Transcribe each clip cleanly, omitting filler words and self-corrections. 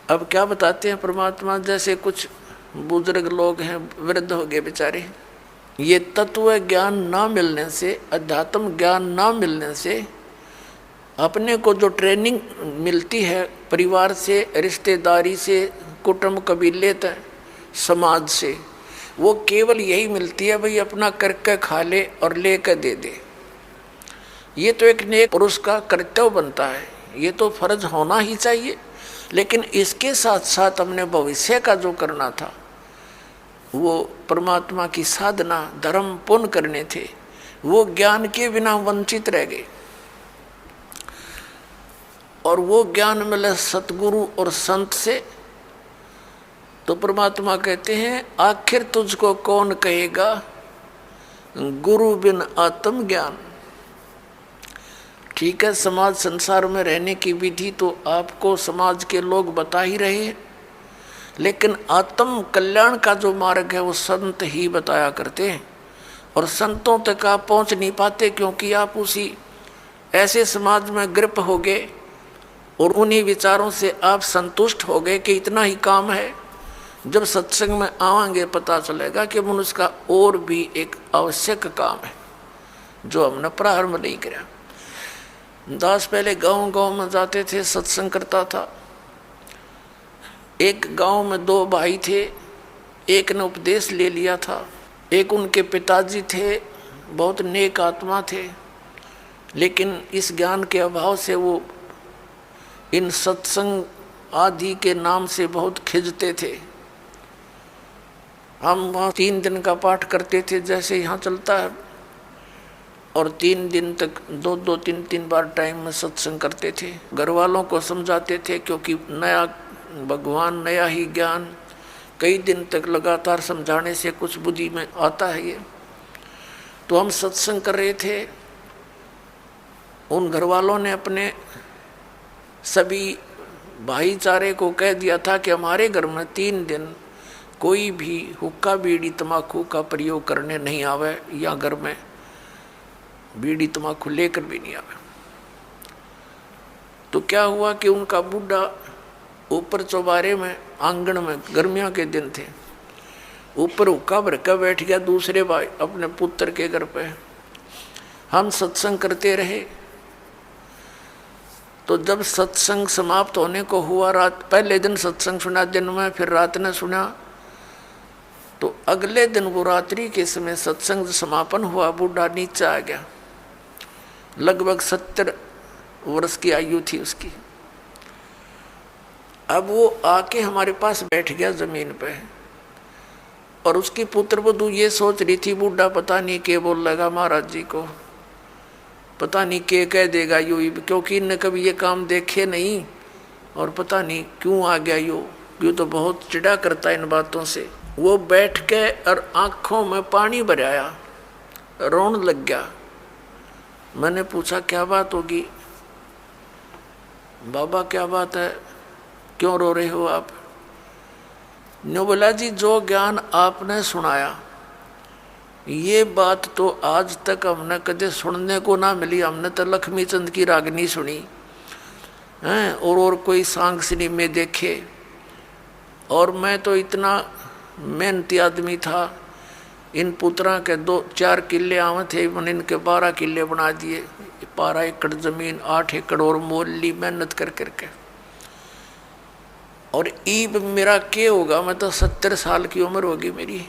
अब क्या बताते हैं परमात्मा, जैसे कुछ बुजुर्ग लोग हैं, वृद्ध हो गए बेचारे, ये तत्व ज्ञान ना मिलने से, अध्यात्म ज्ञान ना मिलने से अपने को जो ट्रेनिंग मिलती है परिवार से, रिश्तेदारी से, कुटुंब कबीले तक, समाज से, वो केवल यही मिलती है भाई अपना करके खा ले और ले कर दे दे। ये तो एक नेक पुरुष का कर्तव्य बनता है, ये तो फर्ज होना ही चाहिए। लेकिन इसके साथ साथ हमने भविष्य का जो करना था, वो परमात्मा की साधना, धर्म, पुण्य करने थे, वो ज्ञान के बिना वंचित रह गए। और वो ज्ञान मिले सतगुरु और संत से, तो परमात्मा कहते हैं आखिर तुझको कौन कहेगा गुरु बिन आत्म ज्ञान। ठीक है, समाज संसार में रहने की विधि तो आपको समाज के लोग बता ही रहे हैं, लेकिन आत्म कल्याण का जो मार्ग है वो संत ही बताया करते हैं। और संतों तक आप पहुंच नहीं पाते, क्योंकि आप उसी ऐसे समाज में ग्रिप हो गए और उन्हीं विचारों से आप संतुष्ट हो गए कि इतना ही काम है। जब सत्संग में आवांगे पता चलेगा कि मनुष्य का और भी एक आवश्यक काम है जो हमने प्रारंभ नहीं किया। दास पहले गांव गांव में जाते थे, सत्संग करता था। एक गांव में दो भाई थे, एक ने उपदेश ले लिया था, एक उनके पिताजी थे, बहुत नेक आत्मा थे, लेकिन इस ज्ञान के अभाव से वो इन सत्संग आदि के नाम से बहुत खिंचते थे। हम वहाँ 3 दिन का पाठ करते थे जैसे यहाँ चलता है, और 3 दिन तक 2-2, 3-3 बार टाइम में सत्संग करते थे। घर वालों को समझाते थे, क्योंकि नया भगवान, नया ही ज्ञान, कई दिन तक लगातार समझाने से कुछ बुद्धि में आता है ये। तो हम सत्संग कर रहे थे, उन घर वालों ने अपने सभी भाईचारे को कह दिया था कि हमारे घर में 3 दिन कोई भी हुक्का बीड़ी तम्बाकू का प्रयोग करने नहीं आवे, या घर में बीड़ी तम्बाकू लेकर भी नहीं आवे। तो क्या हुआ कि उनका बूढ़ा ऊपर चौबारे में, आंगन में, गर्मियों के दिन थे, ऊपर हुक्का भर कर बैठ गया दूसरे भाई अपने पुत्र के घर पे। हम सत्संग करते रहे। तो जब सत्संग समाप्त होने को हुआ, रात, पहले दिन सत्संग सुना दिन में, फिर रात ने सुना, तो अगले दिन वो रात्रि के समय सत्संग समापन हुआ, बूढ़ा नीचे आ गया। लगभग 70 वर्ष की आयु थी उसकी। अब वो आके हमारे पास बैठ गया जमीन पे, और उसकी पुत्र वधू ये सोच रही थी बूढ़ा पता नहीं क्या बोल लगा महाराज जी को, पता नहीं क्या कह देगा यू, क्योंकि इनने कभी ये काम देखे नहीं, और पता नहीं क्यों आ गया यू तो बहुत चिढ़ा करता है इन बातों से। वो बैठ के और आँखों में पानी भराया, रोने लग गया। मैंने पूछा क्या बात होगी बाबा, क्या बात है, क्यों रो रहे हो आप? ने बोला जी जो ज्ञान आपने सुनाया, ये बात तो आज तक हमने कदे सुनने को ना मिली। हमने तो लक्ष्मी चंद की रागनी सुनी हैं, और कोई सांग सिनेमे देखे, और मैं तो इतना मेहनती आदमी था। इन पुत्रा के 2-4 किले आवे थे, मैंने इनके 12 किले बना दिए। 12 एकड़ जमीन, 8 एकड़ और मोल ली मेहनत कर करके। और ईब मेरा क्या होगा, मैं तो 70 साल की उम्र होगी मेरी।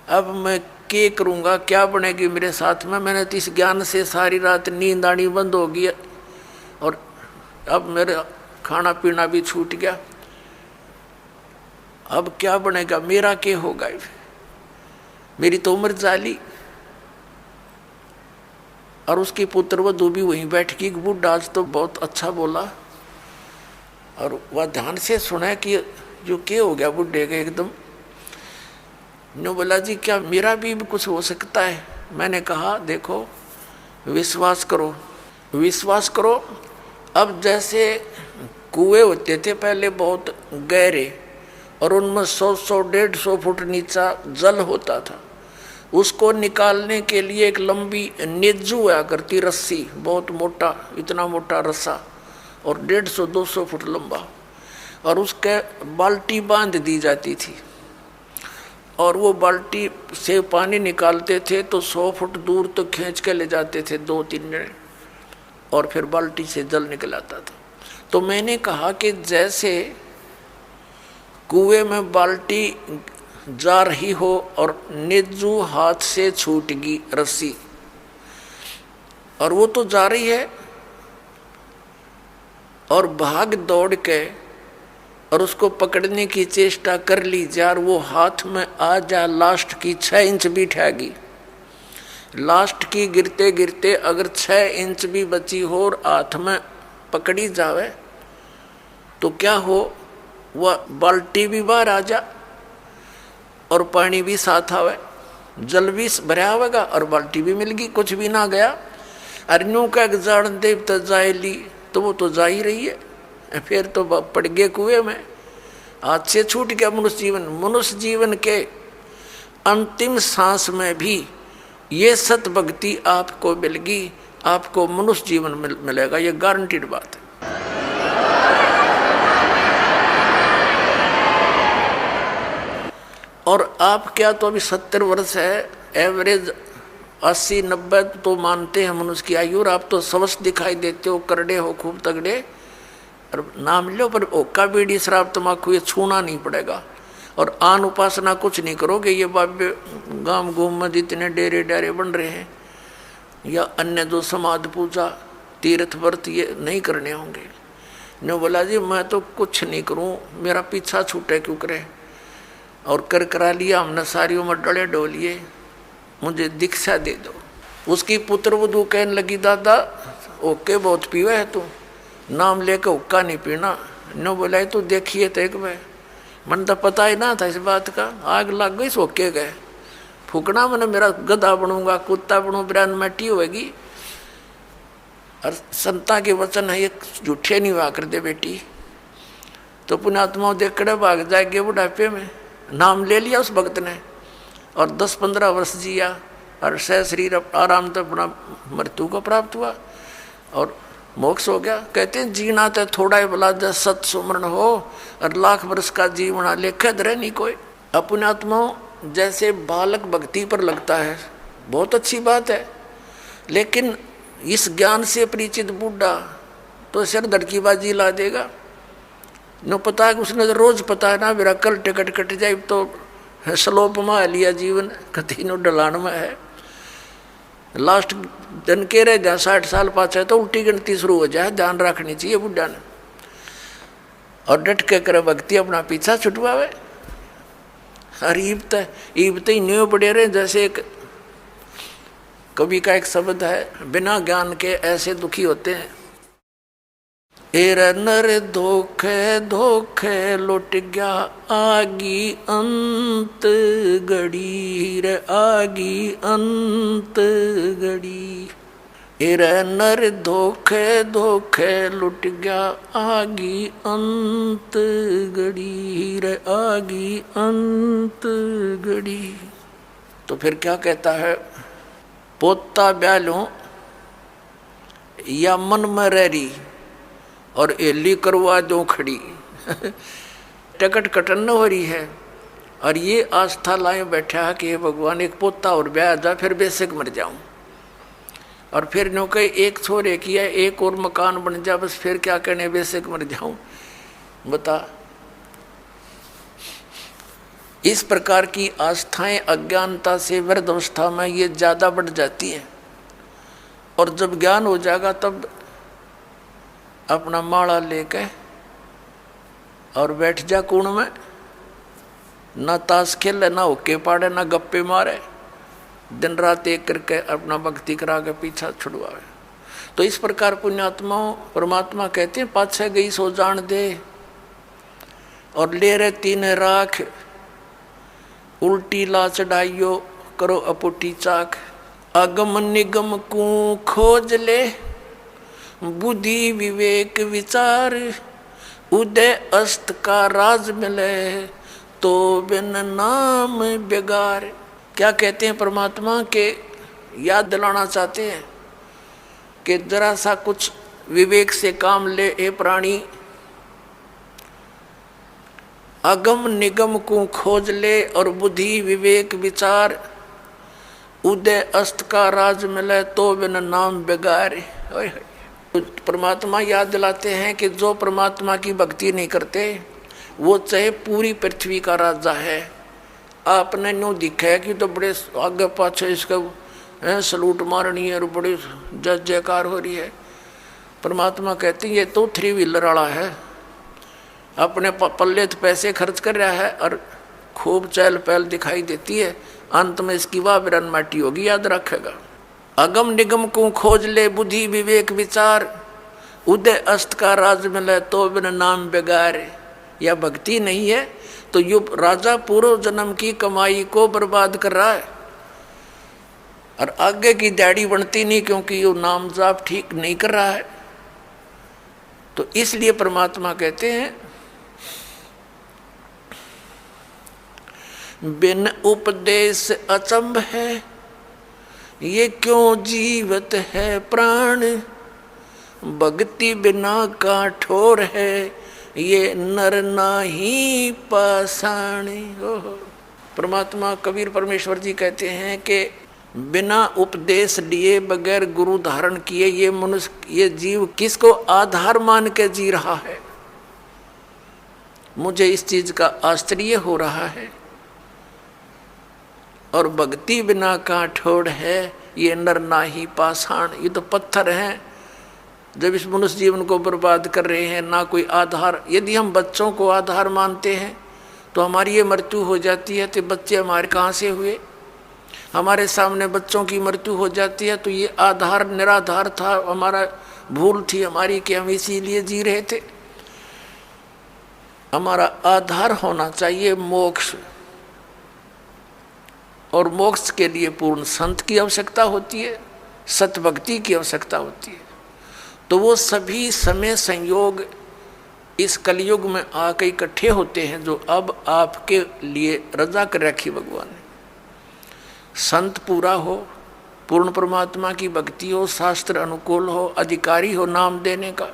अब मैं क्या करूँगा, क्या बनेगी मेरे साथ में? मैंने तो इस ज्ञान से सारी रात नींद आनी बंद हो गई, और अब मेरा खाना पीना भी छूट गया। अब क्या बनेगा, मेरा क्या होगा? मेरी तो उम्र जाली। और उसकी पुत्र वधू भी वहीं बैठ की। बूढ़ा आज तो बहुत अच्छा बोला, और वह ध्यान से सुना कि जो क्या हो गया बुढ़े का एकदम। नो बोला जी क्या मेरा भी कुछ हो सकता है? मैंने कहा देखो विश्वास करो, विश्वास करो। अब जैसे कुएं होते थे पहले बहुत गहरे, और उनमें 100-100, 150 फुट नीचा जल होता था। उसको निकालने के लिए एक लंबी नेजू हुआ करती रस्सी, बहुत मोटा, इतना मोटा रस्सा, और 150-200 फुट लंबा। और उसके बाल्टी बांध दी जाती थी और वो बाल्टी से पानी निकालते थे तो 100 फुट दूर तो खींच के ले जाते थे 2-3 जने और फिर बाल्टी से जल निकल आता था। तो मैंने कहा कि जैसे कुएं में बाल्टी जा रही हो और नेजू हाथ से छूट गई रस्सी और वो तो जा रही है और भाग दौड़ के और उसको पकड़ने की चेष्टा कर ली यार, वो हाथ में आ जा लास्ट की 6 इंच भी ठहगी, लास्ट की गिरते गिरते अगर 6 इंच भी बची हो और हाथ में पकड़ी जावे तो क्या हो, वह बाल्टी भी बाहर आ जा और पानी भी साथ आवे, जल भी भरा होगा और बाल्टी भी मिल गई, कुछ भी ना गया। अरनू का जान देव तो जाए ली तो वो तो जा ही रही है, फिर तो पड़ गए कुएं में, हाथ से छूट गया मनुष्य जीवन। मनुष्य जीवन के अंतिम सांस में भी ये सत भक्ति आपको मिलेगी, आपको मनुष्य जीवन मिलेगा, ये गारंटीड बात है। और आप क्या तो अभी 70 वर्ष है, एवरेज 80-90 तो मानते हैं मनुष्य की आयु, और आप तो स्वस्थ दिखाई देते हो, करड़े हो, खूब तगड़े, और नाम लो पर ओका बीड़ी शराब तम्बाकू ये छूना नहीं पड़ेगा। और आन उपासना कुछ नहीं करोगे, ये बाबे गांव घूम में जितने डेरे डारे बन रहे हैं या अन्य जो समाध पूजा तीर्थ व्रत ये नहीं करने होंगे। ने बोला जी मैं तो कुछ नहीं करूं, मेरा पीछा छूटे क्यों करे, और कर करा लिया हमने, सारी उम्र डले डोलिए, मुझे दीक्षा दे दो। उसकी पुत्र वधू कहने लगी दादा ओके बहुत पीवा है तू, नाम लेकर हुक्का नहीं पीना। नो बोला तो देखिए तो एक बार, मन तो पता ही ना था इस बात का, आग लग गई सोके गए, फूकना मैंने मेरा गधा बनूंगा, कुत्ता बनूँ, ब्रांड मट्टी होगी। और संता के वचन है ये झूठे नहीं हुआ कर दे बेटी, तो पुण्यात्मा देख कर भाग जाएंगे बुढ़ापे में। नाम ले लिया उस भक्त ने और 10-15 वर्ष जिया और सह शरीर आराम तो अपना मृत्यु को प्राप्त हुआ और मोक्ष हो गया। कहते हैं जीना तो थोड़ा ही भला जब सत सुमरण हो और लाख वर्ष का जीवना लेखे धरे नहीं कोई। अपने आत्मा जैसे बालक भक्ति पर लगता है बहुत अच्छी बात है, लेकिन इस ज्ञान से परिचित बूढ़ा तो सिर धड़कीबाजी ला देगा। नो पता है कि उसने तो रोज पता है ना मेरा कल टिकट कट जाए तो स्लोप में लिया जीवन, कति नो डलान में है, लास्ट दिन के रहे जहाँ 60 साल पाछे तो उल्टी गिनती शुरू हो जाए, ध्यान रखनी चाहिए बुढ़ा ने। और डट के करे भक्ति अपना पीछा छुटवावे। और ईबत ही न्यू पड़े रहे, जैसे एक कवि का एक शब्द है, बिना ज्ञान के ऐसे दुखी होते हैं। एर नर धोखे धोखे लुट गया आगी अंत गड़ी रे, आगी अंत गड़ी। एर नर धोखे धोखे लुट गया आगी अंत गड़ी रे, आगी अंत गड़ी। तो फिर क्या कहता है, पोता ब्यालों या मन में रही और एली करवा दो खड़ी टिकट कटन हो रही है और ये आस्था लाए बैठा है कि हे भगवान एक पोता और ब्याह जा फिर बेशक मर जाऊं, और फिर नो कहे एक छोरे किया एक और मकान बन जा बस फिर क्या कहने बेशक मर जाऊं। बता, इस प्रकार की आस्थाएं अज्ञानता से वृद्ध अवस्था में ये ज़्यादा बढ़ जाती हैं, और जब ज्ञान हो जाएगा तब अपना माला लेके और बैठ जा कुण में, ना ताश खेले, ना होके पाड़े, ना गप्पे मारे, दिन रात एक करके अपना भक्ति करा के पीछा छुड़वावे। तो इस प्रकार पुण्यात्माओं परमात्मा कहते हैं पाछे गई सो जान दे और ले रहे तीन राख, उल्टी ला चढ़ाइयो करो अपुटी चाक। अगम निगम को खोज ले बुद्धि विवेक विचार, उदय अस्त का राज मिले तो बिन नाम बेगार। क्या कहते हैं परमात्मा के याद दिलाना चाहते हैं कि जरा सा कुछ विवेक से काम ले ए प्राणी, अगम निगम को खोज ले और बुद्धि विवेक विचार, उदय अस्त का राज मिले तो बिन नाम बेगारे। परमात्मा याद दिलाते हैं कि जो परमात्मा की भक्ति नहीं करते वो चाहे पूरी पृथ्वी का राजा है। आपने न्यू दिखा है कि तो बड़े आगे पाछे इसका सलूट मारनी है और बड़ी जय जयकार हो रही है। परमात्मा कहते हैं ये तो 3 व्हीलर वाला है, अपने पल्ले तो पैसे खर्च कर रहा है और खूब चहल पहल दिखाई देती है, अंत में इसकी वाह बिरन माटी होगी, याद रखेगा। अगम निगम को खोज ले बुद्धि विवेक विचार, उदय अस्त का राज मिले तो बिन नाम बेगारे। या भक्ति नहीं है तो यो राजा पूर्व जन्म की कमाई को बर्बाद कर रहा है और आगे की दाढ़ी बनती नहीं, क्योंकि यो नाम जाप ठीक नहीं कर रहा है। तो इसलिए परमात्मा कहते हैं बिन उपदेश अचंभ है, ये क्यों जीवत है प्राण, भक्ति बिना का ठोर है, ये नर नाही पाषाण। परमात्मा कबीर परमेश्वर जी कहते हैं कि बिना उपदेश लिए बगैर गुरु धारण किए ये मनुष्य ये जीव किसको आधार मान के जी रहा है। मुझे इस चीज का आश्चर्य हो रहा है। और भक्ति बिना का ठोड़ है, ये नर नाही पाषाण। ये तो पत्थर हैं जब इस मनुष्य जीवन को बर्बाद कर रहे हैं, ना कोई आधार। यदि हम बच्चों को आधार मानते हैं तो हमारी ये मृत्यु हो जाती है, तो बच्चे हमारे कहाँ से हुए। हमारे सामने बच्चों की मृत्यु हो जाती है तो ये आधार निराधार था, हमारा भूल थी हमारी कि हम इसीलिए जी रहे थे। हमारा आधार होना चाहिए मोक्ष, और मोक्ष के लिए पूर्ण संत की आवश्यकता होती है, सतभक्ति की आवश्यकता होती है। तो वो सभी समय संयोग इस कलयुग में आकर इकट्ठे होते हैं जो अब आपके लिए रजा कर रखी भगवान ने। संत पूरा हो, पूर्ण परमात्मा की भक्ति हो, शास्त्र अनुकूल हो, अधिकारी हो नाम देने का,